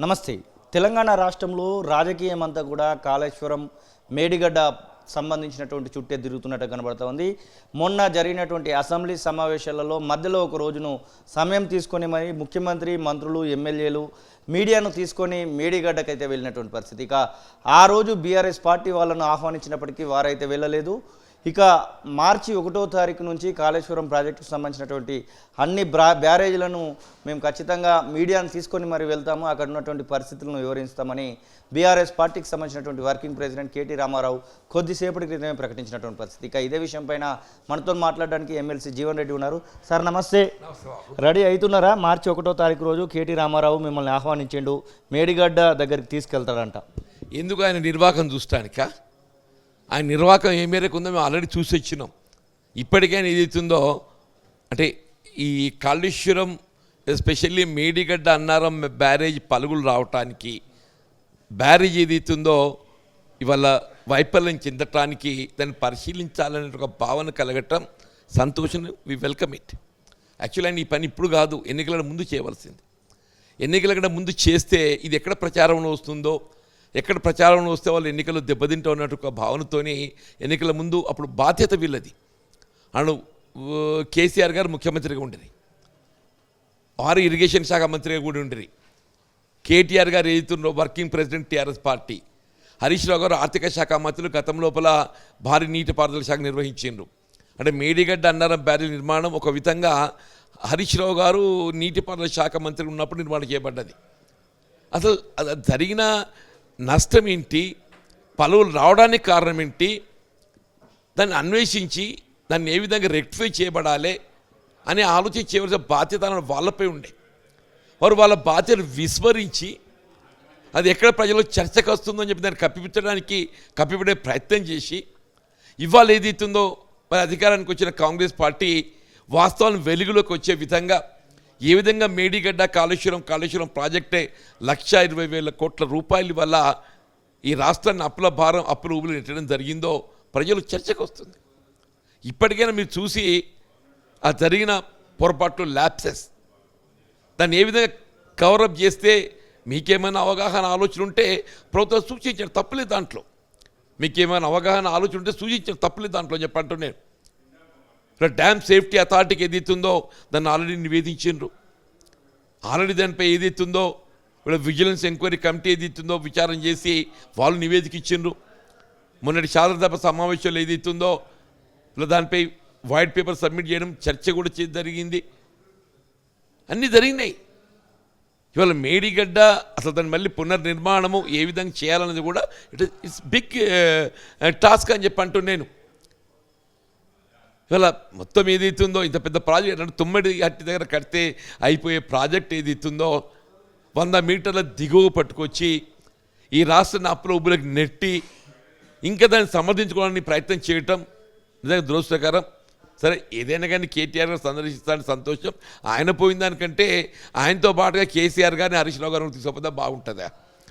నమస్తే. తెలంగాణ రాష్ట్రంలో రాజకీయం అంతా కూడా కాళేశ్వరం మేడిగడ్డ సంబంధించినటువంటి చుట్టే తిరుగుతున్నట్టు కనబడుతూ ఉంది. మొన్న జరిగినటువంటి అసెంబ్లీ సమావేశాలలో మధ్యలో ఒక రోజును సమయం తీసుకొని మరి ముఖ్యమంత్రి, మంత్రులు, ఎమ్మెల్యేలు మీడియాను తీసుకొని మేడిగడ్డకైతే వెళ్ళినటువంటి పరిస్థితి. ఇక ఆ రోజు బీఆర్ఎస్ పార్టీ వాళ్ళను ఆహ్వానించినప్పటికీ వారైతే వెళ్ళలేదు. ఇక మార్చి 1వ తారీఖు నుంచి కాళేశ్వరం ప్రాజెక్టుకు సంబంధించినటువంటి అన్ని బ్యారేజీలను మేము ఖచ్చితంగా మీడియాను తీసుకొని మరి వెళ్తాము, అక్కడ ఉన్నటువంటి పరిస్థితులను వివరిస్తామని బీఆర్ఎస్ పార్టీకి సంబంధించినటువంటి వర్కింగ్ ప్రెసిడెంట్ కేటీ రామారావు కొద్దిసేపటి క్రితమే ప్రకటించినటువంటి పరిస్థితి. ఇక ఇదే విషయం పైన మనతో మాట్లాడడానికి ఎమ్మెల్సీ జీవన్ రెడ్డి ఉన్నారు. సార్ నమస్తే. రెడీ అవుతున్నారా? మార్చి 1వ తారీఖు రోజు కేటీ రామారావు మిమ్మల్ని ఆహ్వానించిండు, మేడిగడ్డ దగ్గరికి తీసుకెళ్తాడంట. ఎందుకు? ఆయన నిర్వాహకం చూస్తానిక. ఆయన నిర్వాహకం ఏ మేరకు ఉందో మేము ఆల్రెడీ చూసి వచ్చినాం. ఇప్పటికైనా ఏదైతుందో అంటే ఈ కాళేశ్వరం ఎస్పెషల్లీ మేడిగడ్డ అన్నారం బ్యారేజ్ పలుగులు రావటానికి, బ్యారేజ్ ఏదైతుందో ఇవాళ వైఫల్యం చెందటానికి దాన్ని పరిశీలించాలనే ఒక భావన కలగటం సంతోషం. We welcome it. యాక్చువల్లీ ఆయన ఈ పని ఇప్పుడు కాదు, ఎన్నికల ముందు చేయవలసింది. ఎన్నికల కంటే ముందు చేస్తే ఇది ఎక్కడ ప్రచారంలో వస్తుందో, ఎక్కడ ప్రచారంలో వస్తే వాళ్ళు ఎన్నికలు దెబ్బతింటూ ఉన్నట్టు ఒక భావనతోని ఎన్నికల ముందు అప్పుడు బాధ్యత వీళ్ళది. అను కేసీఆర్ గారు ముఖ్యమంత్రిగా ఉండేది, వారు ఇరిగేషన్ శాఖ మంత్రిగా కూడా ఉండేది. కేటీఆర్ గారు ఏదైతుందో working president TRS party, Harish Rao గారు ఆర్థిక శాఖ మంత్రులు గతం లోపల భారీ నీటిపారుదల శాఖ నిర్వహించారు. అంటే మేడిగడ్డ అన్నారం బ్యారేజ్ నిర్మాణం ఒక విధంగా హరీష్ రావు గారు నీటిపారుదల శాఖ మంత్రి ఉన్నప్పుడు నిర్మాణం చేయబడ్డది. అసలు అది జరిగిన నష్టం ఏంటి, పలువులు రావడానికి కారణం ఏంటి, దాన్ని అన్వేషించి దాన్ని ఏ విధంగా రెక్టిఫై చేయబడాలి అని ఆలోచన చేయవలసిన బాధ్యత వాళ్ళపై ఉండే. వారు వాళ్ళ బాధ్యతను విస్మరించి అది ఎక్కడ ప్రజలు చర్చకు వస్తుందో అని చెప్పి దాన్ని కప్పిపెట్టే ప్రయత్నం చేసి ఇవాళ ఏదైతుందో మరి అధికారానికి వచ్చిన కాంగ్రెస్ పార్టీ వాస్తవాలను వెలుగులోకి వచ్చే విధంగా ఏ విధంగా మేడిగడ్డ కాళేశ్వరం ప్రాజెక్టే 1,20,000 కోట్ల రూపాయల వల్ల ఈ రాష్ట్రాన్ని అప్పుల ఊబులు నెట్టడం జరిగిందో ప్రజలు చర్చకు వస్తుంది. ఇప్పటికైనా మీరు చూసి ఆ జరిగిన పొరపాట్లు, ల్యాప్సెస్, దాన్ని ఏ విధంగా కవరప్ చేస్తే మీకేమైనా అవగాహన ఆలోచన ఉంటే ప్రభుత్వం సూచించారు, తప్పలేదు దాంట్లో. మీకేమైనా అవగాహన ఆలోచన ఉంటే సూచించారు, తప్పలేదు దాంట్లో చెప్పంటూ నేను. డ్యామ్ సేఫ్టీ అథారిటీకి ఏదైతుందో దాన్ని ఆల్రెడీ నివేదించిండ్రు. ఆల్రెడీ దానిపై ఏదైతుందో ఇప్పుడు విజిలెన్స్ ఎంక్వైరీ కమిటీ ఏదైతుందో విచారణ చేసి వాళ్ళు నివేదిక ఇచ్చిండ్రు. మొన్నటి శాసనసభ సమావేశంలో ఏదైతుందో దానిపై వైట్ పేపర్ సబ్మిట్ చేయడం, చర్చ కూడా జరిగింది. అన్నీ జరిగినాయి. ఇవాళ మేడిగడ్డ అసలు దాన్ని మళ్ళీ పునర్నిర్మాణము ఏ విధంగా చేయాలన్నది కూడా ఇట్స్ బిగ్ టాస్క్ అని చెప్పి అంటూ నేను. ఇవాళ మొత్తం ఏదైతుందో ఇంత పెద్ద ప్రాజెక్ట్ అంటే 9 గట్టి దగ్గర కడితే అయిపోయే ప్రాజెక్ట్ ఏదైతుందో 100 మీటర్ల దిగువ పట్టుకొచ్చి ఈ రాష్ట్రాన్ని అప్పుల ఉబ్బులకు నెట్టి ఇంకా దాన్ని సమర్థించుకోవడానికి ప్రయత్నం చేయటం నిజంగా దురదృష్టకరం. సరే, ఏదైనా కానీ కేటీఆర్ గారు సందర్శిస్తానికి సంతోషం. ఆయన పోయిన దానికంటే ఆయనతో పాటుగా కేసీఆర్ గారిని, హరీష్ రావు గారిని తీసుకోకపోతే బాగుంటుందా?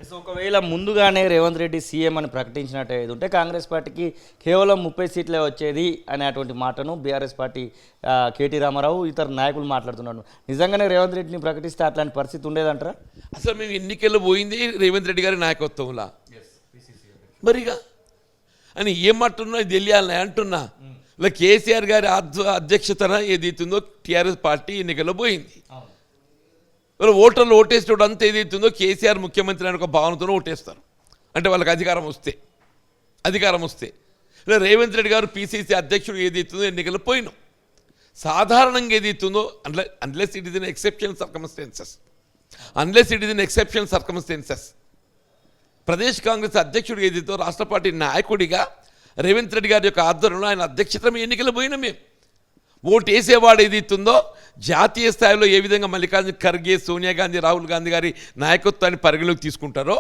సో ఒకవేళ ముందుగానే రేవంత్ రెడ్డి సీఎం అని ప్రకటించినట్టు ఏది ఉంటే కాంగ్రెస్ పార్టీకి కేవలం 30 సీట్లే వచ్చేది అనేటువంటి మాటను బీఆర్ఎస్ పార్టీ కేటీ రామారావు ఇతర నాయకులు మాట్లాడుతున్నాడు. నిజంగానే రేవంత్ రెడ్డిని ప్రకటిస్తే అట్లాంటి పరిస్థితి ఉండేదంటారా? అసలు మేము ఎన్నికల్లో పోయింది రేవంత్ రెడ్డి గారి నాయకత్వంలా మరిగా అని ఏం మాట్లాడున్నా ఇది తెలియాలని అంటున్నా. ఇలా కేసీఆర్ గారి అధ్యక్షతన ఏదైతుందో టీఆర్ఎస్ పార్టీ ఎన్నికల్లో పోయింది. ఓటర్లు ఓటేసేటప్పుడు అంతా ఏదైతుందో కేసీఆర్ ముఖ్యమంత్రి అని ఒక భావనతోనే ఓటేస్తారు. అంటే వాళ్ళకి అధికారం వస్తే ఇలా రేవంత్ రెడ్డి గారు పీసీసీ అధ్యక్షుడు ఏదైతుందో ఎన్నికల్లో పోయినాం. సాధారణంగా ఏదైతుందో unless it is in exceptional circumstances Pradesh Congress అధ్యక్షుడు ఏదైతే రాష్ట్ర పార్టీ నాయకుడిగా రేవంత్ రెడ్డి గారి యొక్క ఆధ్వర్యంలో ఆయన అధ్యక్షత ఎన్నికలు పోయినా మేము ఓటు వేసేవాడు ఏదైతుందో జాతీయ స్థాయిలో ఏ విధంగా మల్లికార్జున ఖర్గే, సోనియా గాంధీ, రాహుల్ గాంధీ గారి నాయకత్వాన్ని పరిగణలోకి తీసుకుంటారో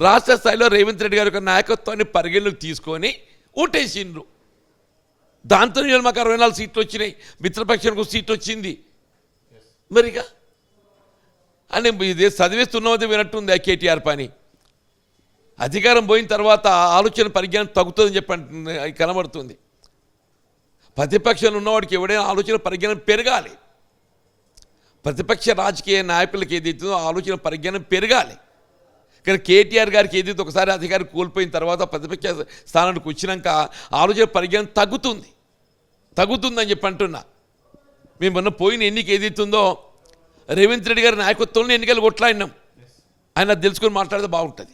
రాష్ట్ర స్థాయిలో రేవంత్ రెడ్డి గారి యొక్క నాయకత్వాన్ని పరిగణలోకి తీసుకొని ఓటేసిండ్రు. దాంతో మాకు 64 సీట్లు వచ్చినాయి, మిత్రపక్షానికి ఒక సీట్ వచ్చింది. మరిగా అని ఇదే చదివేస్తున్నది వినట్టుంది ఆ కేటీఆర్ పని. అధికారం పోయిన తర్వాత ఆలోచన పరిజ్ఞానం తగ్గుతుందని చెప్పి కనబడుతుంది. ప్రతిపక్షంలో ఉన్నవాడికి ఎవడైనా ఆలోచన పరిజ్ఞానం పెరగాలి. ప్రతిపక్ష రాజకీయ నాయకులకి ఏదైతుందో ఆలోచన పరిజ్ఞానం పెరగాలి. కానీ కేటీఆర్ గారికి ఏదైతే ఒకసారి అధికారం కోల్పోయిన తర్వాత ప్రతిపక్ష స్థానానికి వచ్చినాక ఆలోచన పరిజ్ఞానం తగ్గుతుందని చెప్పి అంటున్నా. మేము మొన్న పోయిన ఎన్నిక ఏదైతుందో రేవంత్ రెడ్డి గారి నాయకత్వంలో ఎన్నికలు కొట్లాడినాం. ఆయన అది తెలుసుకొని మాట్లాడితే బాగుంటుంది.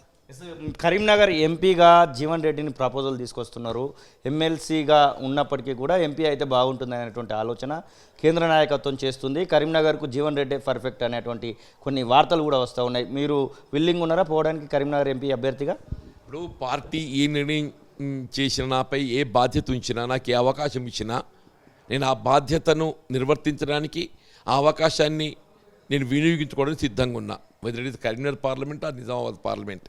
కరీంనగర్ ఎంపీగా జీవన్ రెడ్డిని ప్రపోజల్ తీసుకొస్తున్నారు. ఎమ్మెల్సీగా ఉన్నప్పటికీ కూడా ఎంపీ అయితే బాగుంటుంది అనేటువంటి ఆలోచన కేంద్ర నాయకత్వం చేస్తుంది. కరీంనగర్కు జీవన్ రెడ్డి పర్ఫెక్ట్ అనేటువంటి కొన్ని వార్తలు కూడా వస్తూ ఉన్నాయి. మీరు విల్లింగ్ ఉన్నారా పోవడానికి కరీంనగర్ ఎంపీ అభ్యర్థిగా? ఇప్పుడు పార్టీ ఏ నిర్ణయం చేసిన నాపై ఏ బాధ్యత ఉంచినా, నాకు ఏ అవకాశం ఇచ్చినా నేను ఆ బాధ్యతను నిర్వర్తించడానికి ఆ అవకాశాన్ని నేను వినియోగించుకోవడానికి సిద్ధంగా ఉన్నా. Whether it is Karimnagar parliament or Nizamabad parliament.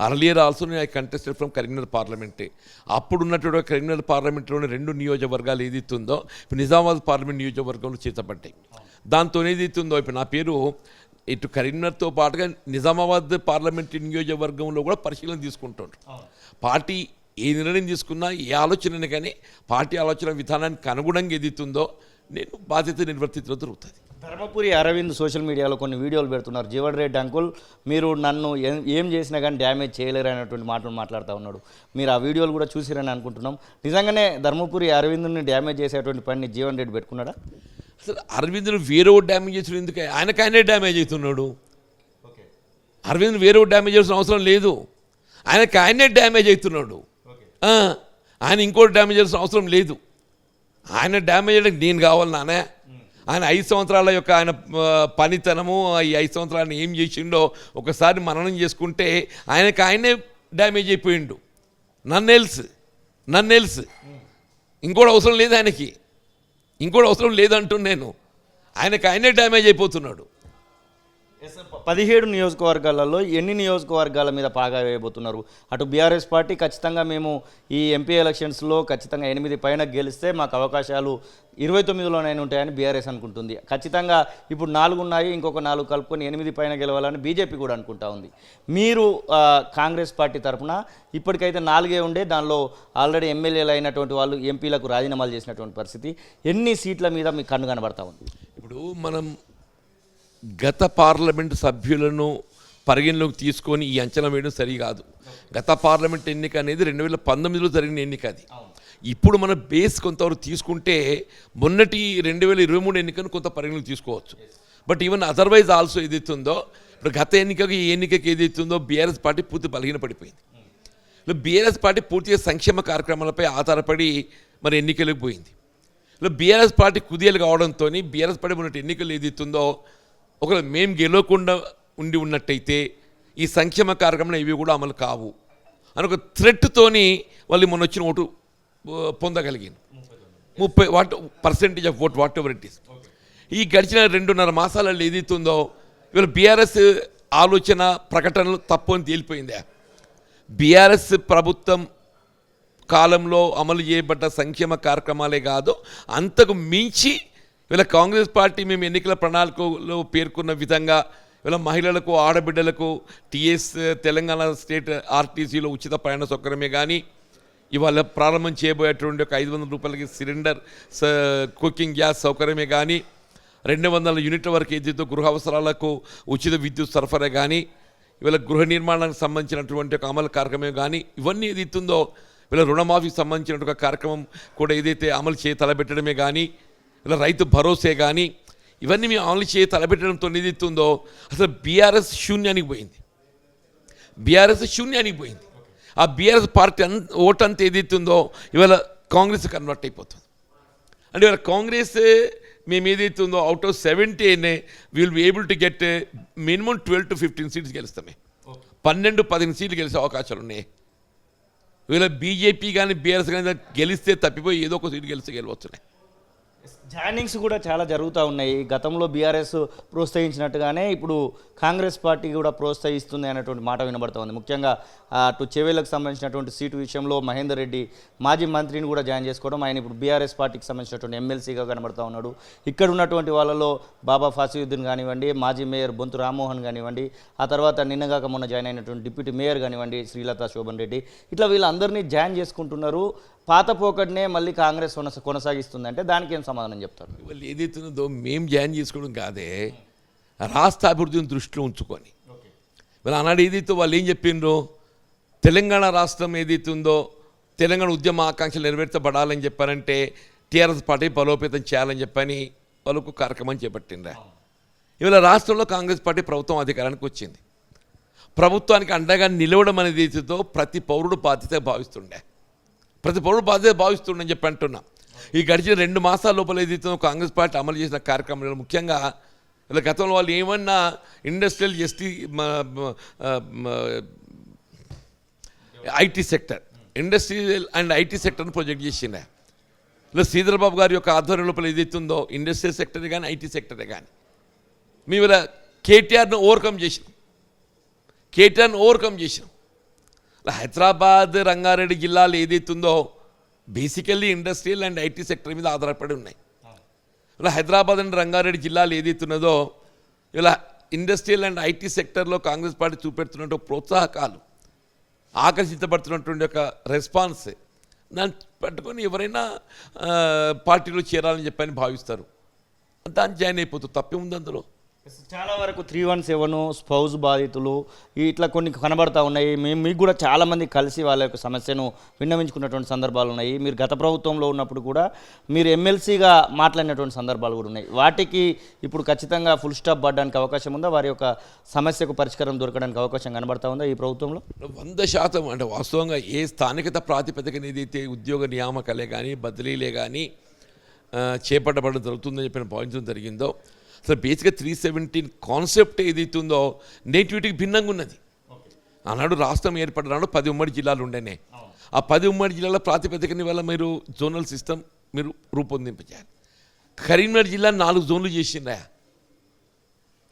Earlier also నేను ఐ కంటెస్టెడ్ ఫ్రమ్ కరీంనగర్ పార్లమెంటే. అప్పుడు ఉన్నటువంటి కరీంనగర్ పార్లమెంట్లోని 2 నియోజకవర్గాలు ఏదైతుందో ఇప్పుడు నిజామాబాద్ పార్లమెంట్ నియోజకవర్గంలో చేతపడ్డాయి. దాంతో ఏదైతుందో ఇప్పుడు నా పేరు ఇటు కరీంనగర్తో పాటుగా నిజామాబాద్ పార్లమెంట్ నియోజకవర్గంలో కూడా పరిశీలన తీసుకుంటారు. పార్టీ ఏ నిర్ణయం తీసుకున్నా, ఏ ఆలోచన కానీ పార్టీ ఆలోచన విధానానికి అనుగుణంగా ఏదైతుందో నేను బాధ్యత నిర్వర్తించడం జరుగుతుంది. ధర్మపురి అరవింద్ సోషల్ మీడియాలో కొన్ని వీడియోలు పెడుతున్నారు. జీవన్ రెడ్డి అంకుల్ మీరు నన్ను ఏం చేసినా కానీ డ్యామేజ్ చేయలేరు అనేటువంటి మాటలు మాట్లాడుతూ ఉన్నాడు. మీరు ఆ వీడియోలు కూడా చూసిరని అనుకుంటున్నాం. నిజంగానే ధర్మపురి అరవింద్ని డ్యామేజ్ చేసేటువంటి పని జీవన్ రెడ్డి పెట్టుకున్నాడా? అసలు అరవింద్ను వేరే డ్యామేజ్ చేసిన ఎందుకు? ఆయనకైనా డ్యామేజ్ అవుతున్నాడు. అరవింద్ వేరే డ్యామేజ్ చేసిన అవసరం లేదు. ఆయనకైనా డ్యామేజ్ అవుతున్నాడు. ఆయన ఇంకోటి డ్యామేజ్ చేసిన అవసరం లేదు. ఆయన డ్యామేజ్ అంటే నేను కావాలి నానే. ఆయన 5 సంవత్సరాల యొక్క ఆయన పనితనము, ఈ 5 సంవత్సరాలను ఏం చేసిండో ఒకసారి మననం చేసుకుంటే ఆయనే డ్యామేజ్ అయిపోయిండు. నన్ను ఎల్స్ ఇంకోటి అవసరం లేదు. ఆయనకి ఇంకోటి అవసరం లేదంటున్నాను నేను. ఆయనే డ్యామేజ్ అయిపోతున్నాడు. 17 నియోజకవర్గాలలో ఎన్ని నియోజకవర్గాల మీద పాగా వేయబోతున్నారు? అటు బీఆర్ఎస్ పార్టీ ఖచ్చితంగా మేము ఈ ఎంపీ ఎలక్షన్స్లో ఖచ్చితంగా 8 పైన గెలిస్తే మాకు అవకాశాలు 29లోనైనా ఉంటాయని బీఆర్ఎస్ అనుకుంటుంది. ఖచ్చితంగా ఇప్పుడు 4 ఉన్నాయి, ఇంకొక 4 కలుపుకొని 8 పైన గెలవాలని బీజేపీ కూడా అనుకుంటా ఉంది. మీరు కాంగ్రెస్ పార్టీ తరఫున ఇప్పటికైతే 4 ఉండే, దానిలో ఆల్రెడీ ఎమ్మెల్యేలు అయినటువంటి వాళ్ళు ఎంపీలకు రాజీనామాలు చేసినటువంటి పరిస్థితి. ఎన్ని సీట్ల మీద మీకు కన్ను కనబడతా ఉంది? ఇప్పుడు మనం గత పార్లమెంటు సభ్యులను పరిగణలోకి తీసుకొని ఈ అంచనా వేయడం సరికాదు. గత పార్లమెంట్ ఎన్నిక అనేది 2019లో జరిగిన ఎన్నిక. అది ఇప్పుడు మన బేస్ కొంతవరకు తీసుకుంటే మొన్నటి 2023 ఎన్నికను కొంత పరిగణలోకి తీసుకోవచ్చు. బట్ ఈవెన్ అదర్వైజ్ ఆల్సో ఏదైతుందో ఇప్పుడు గత ఎన్నికకి ఈ ఎన్నికకి ఏదైతుందో బీఆర్ఎస్ పార్టీ పూర్తి బలహీనపడిపోయింది. బీఆర్ఎస్ పార్టీ పూర్తిగా సంక్షేమ కార్యక్రమాలపై ఆధారపడి మరి ఎన్నికలకు పోయింది. బీఆర్ఎస్ పార్టీ కుదేలు కావడంతో బీఆర్ఎస్ పార్టీ మొన్నటి ఎన్నికలు ఏదైతుందో ఒకవేళ మేము గెలవకుండా ఉన్నట్టయితే ఈ సంక్షేమ కార్యక్రమాలు ఇవి కూడా అమలు కావు అని ఒక థ్రెట్తోని వాళ్ళు మొన్న వచ్చిన ఓటు పొందగలిగాను. 30% of vote whatever it is. ఈ గడిచిన 2.5 మాసాలలో ఏదైతుందో ఇవాళ బీఆర్ఎస్ ఆలోచన ప్రకటనలు తప్పు అని తేలిపోయిందా? బీఆర్ఎస్ ప్రభుత్వం కాలంలో అమలు చేయబడ్డ సంక్షేమ కార్యక్రమాలే కాదు, అంతకు మించి వీళ్ళ కాంగ్రెస్ పార్టీ మేము ఎన్నికల ప్రణాళికలో పేర్కొన్న విధంగా వీళ్ళ మహిళలకు, ఆడబిడ్డలకు టీఎస్ తెలంగాణ స్టేట్ ఆర్టీసీలో ఉచిత ప్రయాణ సౌకర్యమే కానీ, ఇవాళ ప్రారంభం చేయబోయేటువంటి ఒక 500 రూపాయలకి సిలిండర్ కుకింగ్ గ్యాస్ సౌకర్యమే కానీ, 200 యూనిట్ల వరకు ఏదైతే గృహ అవసరాలకు ఉచిత విద్యుత్ సరఫరా కానీ, ఇవాళ గృహ నిర్మాణానికి సంబంధించినటువంటి ఒక అమలు కార్యక్రమం కానీ, ఇవన్నీ ఏదైతుందో వీళ్ళ రుణమాఫీకి సంబంధించిన ఒక కార్యక్రమం కూడా ఏదైతే అమలు తలబెట్టడమే కానీ, ఇలా రైతు భరోసే కానీ, ఇవన్నీ మేము అమలు తలబెట్టడంతో ఏదైతుందో అసలు బీఆర్ఎస్ శూన్యానికి పోయింది. ఆ బీఆర్ఎస్ పార్టీ ఓటు అంతా ఏదైతుందో ఇవాళ కాంగ్రెస్ కన్వర్ట్ అయిపోతుంది. అంటే ఇవాళ కాంగ్రెస్ మేము ఏదైతుందో out of 70 will be able to get minimum 12 to 15 seats గెలుస్తామే. 12-15 సీట్లు గెలిచే అవకాశాలు ఉన్నాయి. వీళ్ళ బీజేపీ కానీ బీఆర్ఎస్ కానీ గెలిస్తే తప్పిపోయి ఏదో ఒక సీటు గెలవచ్చున్నాయి. జాయినింగ్స్ కూడా చాలా జరుగుతూ ఉన్నాయి. గతంలో బీఆర్ఎస్ ప్రోత్సహించినట్టుగానే ఇప్పుడు కాంగ్రెస్ పార్టీ కూడా ప్రోత్సహిస్తుంది అనేటువంటి మాట వినబడుతోంది. ముఖ్యంగా అటు చెవేలకు సంబంధించినటువంటి సీటు విషయంలో మహేందర్ రెడ్డి మాజీ మంత్రిని కూడా జాయిన్ చేసుకోవడం, ఆయన ఇప్పుడు బీఆర్ఎస్ పార్టీకి సంబంధించినటువంటి ఎమ్మెల్సీగా కనబడుతూ ఉన్నాడు. ఇక్కడ ఉన్నటువంటి వాళ్ళలో బాబా ఫాసియుద్దీన్ కానివ్వండి, మాజీ మేయర్ బొంతు రామ్మోహన్ కానివ్వండి, ఆ తర్వాత నిన్నగాక మొన్న జాయిన్ అయినటువంటి డిప్యూటీ మేయర్ కానివ్వండి శ్రీలతా శోభన్ రెడ్డి, ఇట్లా వీళ్ళందరినీ జాయిన్ చేసుకుంటున్నారు. పాత పోకడ్నే మళ్ళీ కాంగ్రెస్ కొనసాగిస్తుందంటే దానికి ఏం సమాధానం చెప్తారు? వాళ్ళు ఏదైతుందో మేము జాయిన్ చేసుకోవడం కాదే, రాష్ట్ర అభివృద్ధిని దృష్టిలో ఉంచుకొని మరి ఆనాడు ఏదైతే వాళ్ళు ఏం చెప్పిండ్రు, తెలంగాణ రాష్ట్రం ఏదైతే ఉందో తెలంగాణ ఉద్యమ ఆకాంక్షలు నెరవేర్చబడాలని చెప్పారంటే టీఆర్ఎస్ పార్టీ బలోపేతం చేయాలని చెప్పని వాళ్ళకు కార్యక్రమం చేపట్టిండ్రా. ఇవాళ రాష్ట్రంలో కాంగ్రెస్ పార్టీ ప్రభుత్వం అధికారానికి వచ్చింది. ప్రభుత్వానికి అండగా నిలవడం అనేది ఏదైతుందో ప్రతి పౌరుడు బాధ్యత భావిస్తుండే, ప్రతి పౌరుడు బాధ్యత భావిస్తుండని చెప్పి అంటున్నా. ఈ గడిచిన 2 మాసాల లోపల ఏదైతుందో కాంగ్రెస్ పార్టీ అమలు చేసిన కార్యక్రమాలు ముఖ్యంగా ఇలా గతంలో వాళ్ళు ఏమన్నా industrial IT sector, industrial and IT సెక్టర్ని ప్రొజెక్ట్ చేసిండే. ఇలా శ్రీధర్బాబు గారి యొక్క ఆధ్వర్యం లోపల ఏదైతుందో ఇండస్ట్రియల్ సెక్టరే కానీ ఐటీ సెక్టరే కానీ మేము ఇలా కేటీఆర్ను ఓవర్కమ్ చేసినాం. ఇలా హైదరాబాద్ రంగారెడ్డి జిల్లాలు ఏదైతుందో basically industrial and IT sector మీద ఆధారపడి ఉన్నాయి. ఇలా హైదరాబాద్ అండ్ రంగారెడ్డి జిల్లాలు ఏదైతున్నదో ఇలా ఇండస్ట్రియల్ అండ్ ఐటీ సెక్టర్లో కాంగ్రెస్ పార్టీ చూపెడుతున్నట్టు ప్రోత్సాహకాలు, ఆకర్షించబడుతున్నటువంటి ఒక రెస్పాన్స్ దాన్ని పట్టుకొని ఎవరైనా పార్టీలో చేరాలని చెప్పని భావిస్తారు, దాన్ని జాయిన్ అయిపోతుంది. తప్పేముంది అందులో? చాలా వరకు 317 స్పౌజ్ బాధితులు ఇట్లా కొన్ని కనబడతా ఉన్నాయి. మీకు కూడా చాలామంది కలిసి వాళ్ళ యొక్క సమస్యను విన్నవించుకున్నటువంటి సందర్భాలు ఉన్నాయి. మీరు గత ప్రభుత్వంలో ఉన్నప్పుడు కూడా మీరు ఎమ్మెల్సీగా మాట్లాడినటువంటి సందర్భాలు కూడా ఉన్నాయి. వాటికి ఇప్పుడు ఖచ్చితంగా ఫుల్ స్టాప్ పడడానికి అవకాశం ఉందా? వారి యొక్క సమస్యకు పరిష్కారం దొరకడానికి అవకాశం కనబడతా ఉందా ఈ ప్రభుత్వంలో? 100% అంటే వాస్తవంగా ఏ స్థానికత ప్రాతిపదికన ఏదైతే ఉద్యోగ నియామకాలే కానీ బదిలీలే కానీ చేపట్టబడడం జరుగుతుందని చెప్పిన భావించడం జరిగిందో, అసలు బేసిక్గా 317 కాన్సెప్ట్ ఏదైతుందో నేటివిటీకి భిన్నంగా ఉన్నది. ఆనాడు రాష్ట్రం ఏర్పడినాడు 10 ఉమ్మడి జిల్లాలు ఉండేనే. ఆ 10 ఉమ్మడి జిల్లాల ప్రాతిపదికని వల్ల మీరు జోనల్ సిస్టమ్ మీరు రూపొందింపజేయాలి. కరీంనగర్ జిల్లా 4 జోన్లు చేసిందా.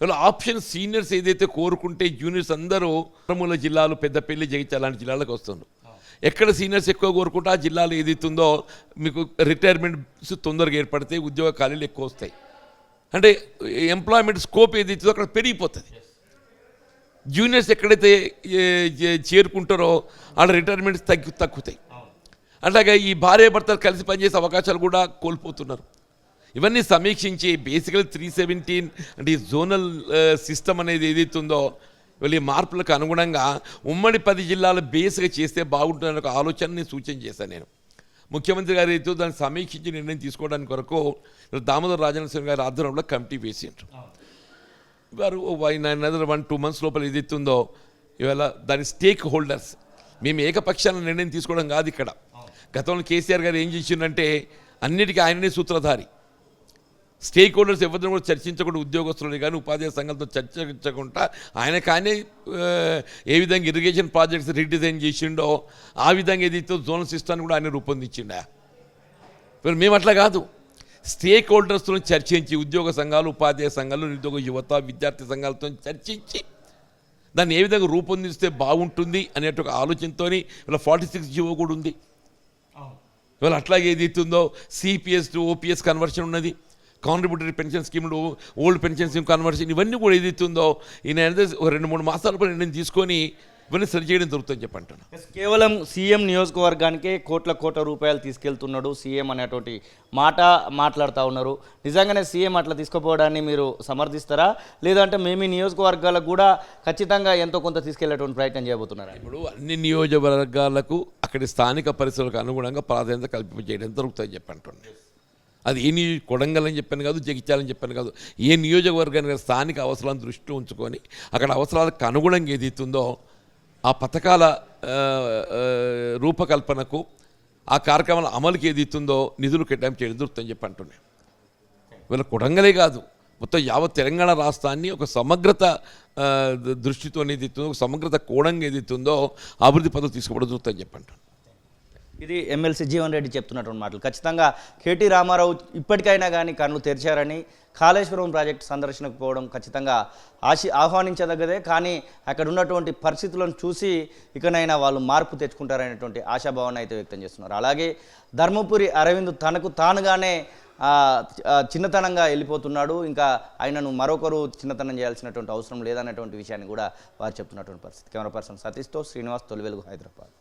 ఇలా ఆప్షన్ సీనియర్స్ ఏదైతే కోరుకుంటే జూనియర్స్ అందరూ మారుమూల జిల్లాలు పెద్దపల్లి, జగిత్యాల లాంటి జిల్లాలకు వస్తున్నారు. ఎక్కడ సీనియర్స్ ఎక్కువ కోరుకుంటే ఆ జిల్లాలో ఏదైతుందో మీకు రిటైర్మెంట్స్ తొందరగా ఏర్పడితే ఉద్యోగ ఖాళీలు ఎక్కువ వస్తాయి. అంటే ఎంప్లాయ్మెంట్ స్కోప్ ఏదైతుందో అక్కడ పెరిగిపోతుంది. జూనియర్స్ ఎక్కడైతే చేరుకుంటారో ఆడ రిటైర్మెంట్స్ తగ్గుతాయి. అట్లాగే ఈ భార్యాభర్తలు కలిసి పనిచేసే అవకాశాలు కూడా కోల్పోతున్నారు. ఇవన్నీ సమీక్షించి బేసికల్ 317 అంటే ఈ జోనల్ సిస్టమ్ అనేది ఏదైతుందో వీళ్ళ ఈ మార్పులకు అనుగుణంగా ఉమ్మడి 10 జిల్లాల బేస్గా చేస్తే బాగుంటుందనే ఒక ఆలోచనని సూచన చేశాను నేను. ముఖ్యమంత్రి గారు అయితే దాన్ని సమీక్షించి నిర్ణయం తీసుకోవడానికి కొరకు దామోదర్ రాజనరసింహ గారి ఆధ్వర్యంలో కమిటీ వేసిండ్రు. వారు 1-2 months లోపల ఏదైతుందో ఇవాళ దాని స్టేక్ హోల్డర్స్ మేము ఏకపక్షాన నిర్ణయం తీసుకోవడం కాదు. ఇక్కడ గతంలో కేసీఆర్ గారు ఏం చేసిందంటే అన్నిటికీ ఆయననే సూత్రధారి. స్టేక్ హోల్డర్స్ ఎవరిని కూడా చర్చించకుండా, ఉద్యోగస్తులని కానీ ఉపాధ్యాయ సంఘాలతో చర్చించకుండా ఆయనకాయనే ఏ విధంగా ఇరిగేషన్ ప్రాజెక్ట్స్ రీడిజైన్ చేసిండో ఆ విధంగా ఏదైతే జోనల్ సిస్టాన్ని కూడా ఆయన రూపొందించిండా. మరి మేము అట్లా కాదు, స్టేక్ హోల్డర్స్తో చర్చించి ఉద్యోగ సంఘాలు, ఉపాధ్యాయ సంఘాలు, నిరుద్యోగ యువత, విద్యార్థి సంఘాలతో చర్చించి దాన్ని ఏ విధంగా రూపొందిస్తే బాగుంటుంది అనేట ఒక ఆలోచనతో ఇలా 46 జీవో కూడా ఉంది. ఇవాళ అట్లాగే ఏదైతుందో సిపిఎస్ టు ఓపీఎస్ కన్వర్షన్ ఉన్నది, కాంట్రిబ్యూటరీ పెన్షన్ స్కీమ్లు, ఓల్డ్ పెన్షన్ స్కీమ్ కన్వర్షన్, ఇవన్నీ కూడా ఏదైతుందో ఈయన ఒక 2-3 మాసాల పని నేను తీసుకొని ఇవన్నీ సరి చేయడం జరుగుతుందని చెప్పంటాను. కేవలం సీఎం నియోజకవర్గానికే కోట్ల రూపాయలు తీసుకెళ్తున్నాడు సీఎం అనేటువంటి మాట మాట్లాడుతూ ఉన్నారు. నిజంగానే సీఎం అట్లా తీసుకుపోవడాన్ని మీరు సమర్థిస్తారా, లేదంటే మేము ఈ నియోజకవర్గాలకు కూడా ఖచ్చితంగా ఎంతో కొంత తీసుకెళ్లేటువంటి ప్రయత్నం చేయబోతున్నారా? ఇప్పుడు అన్ని నియోజకవర్గాలకు అక్కడి స్థానిక పరిస్థితులకు అనుగుణంగా ప్రాధాన్యత కల్పించేయడం జరుగుతుందని చెప్పంటున్నాను. అది కొడంగల్ అని చెప్పాను కాదు, జగిత్యాలని చెప్పాను కాదు, ఏ నియోజకవర్గానికి స్థానిక అవసరాలను దృష్టిలో ఉంచుకొని అక్కడ అవసరాలకు అనుగుణంగా ఏదైతుందో ఆ పథకాల రూపకల్పనకు, ఆ కార్యక్రమాల అమలుకి ఏదైతుందో నిధులు కేటాయింపు చేయడం జరుగుతుందని చెప్పి అంటున్నాను. వీళ్ళ కొడంగలే కాదు, మొత్తం యావత్ తెలంగాణ రాష్ట్రాన్ని ఒక సమగ్రత దృష్టితో ఏదైతుందో, ఒక సమగ్రత కోణంగా ఏదైతుందో అభివృద్ధి పద్ధతి తీసుకోవడం జరుగుతుందని చెప్పి అంటున్నాను. ఇది ఎమ్మెల్సీ జీవన్ రెడ్డి చెప్తున్నటువంటి మాటలు. ఖచ్చితంగా కేటీ రామారావు ఇప్పటికైనా కానీ కళ్ళు తెరిచారని, కాళేశ్వరం ప్రాజెక్టు సందర్శనకు పోవడం ఖచ్చితంగా ఆహ్వానించదగ్గదే. కానీ అక్కడ ఉన్నటువంటి పరిస్థితులను చూసి ఇకనైనా వాళ్ళు మార్పు తెచ్చుకుంటారనేటువంటి ఆశాభావాన్ని అయితే వ్యక్తం చేస్తున్నారు. అలాగే ధర్మపురి అరవింద్ తనకు తానుగానే చిన్నతనంగా వెళ్ళిపోతున్నాడు, ఇంకా ఆయనను మరొకరు చిన్నతనం చేయాల్సినటువంటి అవసరం లేదన్నటువంటి విషయాన్ని కూడా వారు చెప్తున్నటువంటి పరిస్థితి. కెమెరా పర్సన్ సతీష్తో శ్రీనివాస్, తొలి వెలుగు, హైదరాబాద్.